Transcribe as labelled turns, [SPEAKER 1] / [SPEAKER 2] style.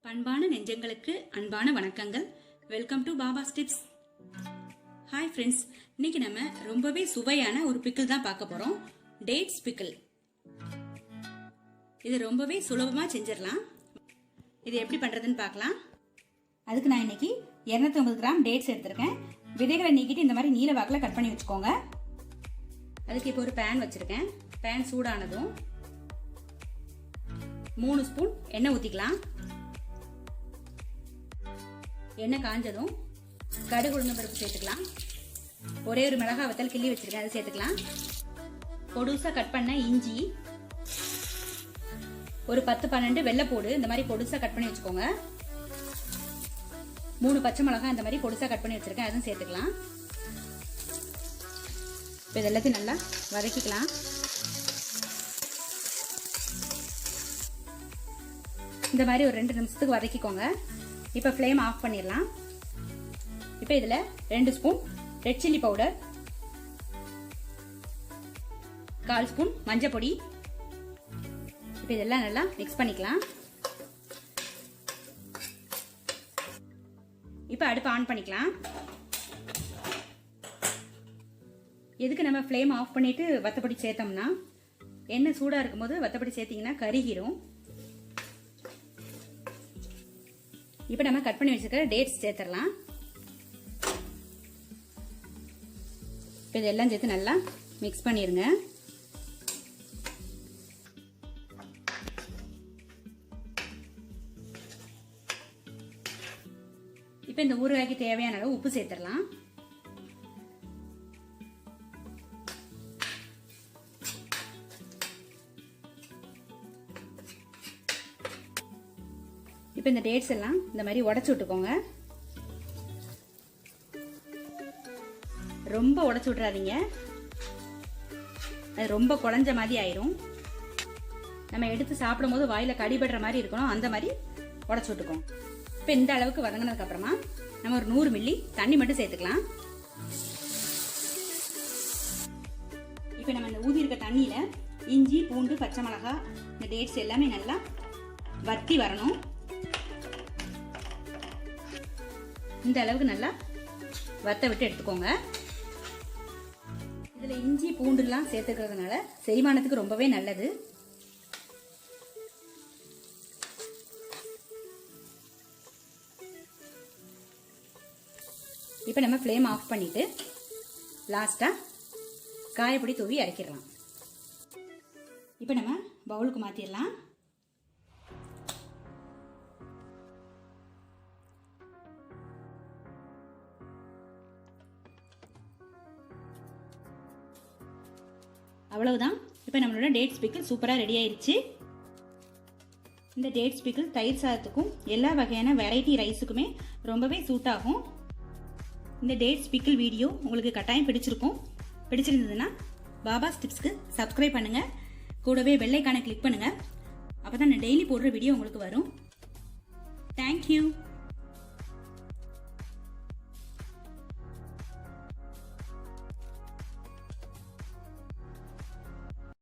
[SPEAKER 1] பண்பான நெஞ்சங்களுக்கு அன்பான வணக்கங்கள். வெல்கம் டு பாபாஸ் டிப்ஸ். ஹாய் ஃப்ரெண்ட்ஸ், இன்னைக்கு நம்ம ரொம்பவே சுவையான ஒரு பிக்கிள் தான் பார்க்க போறோம். Dates pickle. இது ரொம்பவே சுலபமா செஞ்சிடலாம். இது எப்படி பண்றதுன்னு பார்க்கலாம். அதுக்கு நான் இன்னைக்கு 250 கிராம் டேட்ஸ் எடுத்திருக்கேன். விதைகளை நீக்கிட்டு இந்த மாதிரி நீல வாக்கில் கட் பண்ணி வச்சுக்கோங்க. அதுக்கு இப்போ ஒரு பேன் வச்சிருக்கேன். பேன் சூடானதும் 3 ஸ்பூன் எண்ணெய் ஊற்றிக்கலாம். எண்ணெய் காஞ்சதும் கடுகு உளுந்தம் பருப்பு சேர்த்துக்கலாம். ஒரே ஒரு மிளகாய் வத்தல் கிள்ளி வச்சிருக்கேன், அதை சேர்த்துக்கலாம். பொடுசா கட் பண்ண இஞ்சி, ஒரு 10-12 வெள்ளைப்பூடு இந்த மாதிரி பொடுசா கட் பண்ணி வச்சுக்கோங்க. 3 பச்சை மிளகாய் இந்த மாதிரி பொடுசா கட் பண்ணி வச்சிருக்கேன், அதுவும் சேர்த்துக்கலாம். இப்போ இது எல்லாத்தையும் நல்லா வதக்கிக்கலாம். இந்த மாதிரி ஒரு 2 நிமிஷத்துக்கு வதக்கிக்கோங்க. இப்போ ஃப்ளேம் ஆஃப் பண்ணிடலாம். இப்போ இதில் 2 spoon red chilli powder, 1/4 spoon மஞ்சள் பொடி, இப்போ இதெல்லாம் நல்லா மிக்ஸ் பண்ணிக்கலாம். இப்போ அடுப்பு ஆன் பண்ணிக்கலாம். எதுக்கு நம்ம ஃப்ளேம் ஆஃப் பண்ணிட்டு வத்தப்பொடி சேர்த்தோம்னா, எண்ணெய் சூடாக இருக்கும்போது வத்தப்பொடி சேர்த்திங்கன்னா கருகிரும். இப்போ நம்ம கட் பண்ணி வச்சிருக்கிற டேட்ஸ் சேர்த்துடலாம். இப்போ இதெல்லாம் சேர்த்து நல்லா மிக்ஸ் பண்ணிருங்க. இப்போ இந்த ஊறுகாய்க்கு தேவையான அளவு உப்பு சேர்த்துடலாம். இப்போ இந்த டேட்ஸ் எல்லாம் இந்த மாதிரி உடைச்சு விட்டுக்கோங்க. ரொம்ப உடைச்சு விட்றாதீங்க, அது ரொம்ப குழஞ்ச மாதிரி ஆயிரும். நம்ம எடுத்து சாப்பிடும் போது வாயில கடிபடுற மாதிரி இருக்கணும், அந்த மாதிரி உடைச்சு விட்டுக்கோங்க. இப்போ இந்த அளவுக்கு வதங்கினதுக்கு அப்புறமா நம்ம ஒரு 100 மில்லி தண்ணி மட்டும் சேர்த்துக்கலாம். இப்போ நம்ம இந்த ஊதி இருக்க தண்ணியில இஞ்சி, பூண்டு, பச்சை மிளகாய், இந்த டேட்ஸ் எல்லாமே நல்லா வத்தி வரணும். இந்த அளவுக்கு நல்லா வத்த விட்டு எடுத்துக்கோங்க. இதுல இஞ்சி பூண்டுலாம் சேர்த்துக்கிறதுனால செரிமானத்துக்கு ரொம்பவே நல்லது. இப்போ நம்ம ஃப்ளேம் ஆஃப் பண்ணிட்டு லாஸ்டா காயப்பொடி தூவி இறக்கிடலாம். இப்போ நம்ம பவுலுக்கு மாத்திடலாம். அவ்வளவுதான். இப்போ நம்மளோட டேட்ஸ் பிக்கிள் சூப்பராக ரெடி ஆயிருச்சு. இந்த டேட்ஸ் பிக்கிள் தயிர் சாதத்துக்கும் எல்லா வகையான வெரைட்டி ரைஸுக்குமே ரொம்பவே சூட் ஆகும். இந்த டேட்ஸ் பிக்கிள் வீடியோ உங்களுக்கு கட்டாயம் பிடிச்சிருந்ததுன்னா பாபாஸ் டிப்ஸ்க்கு சப்ஸ்கிரைப் பண்ணுங்க. கூடவே பெல் ஐகானை கிளிக் பண்ணுங்க. அப்பதான் நான் டெய்லி போடுற வீடியோ உங்களுக்கு வரும். தேங்க்யூ.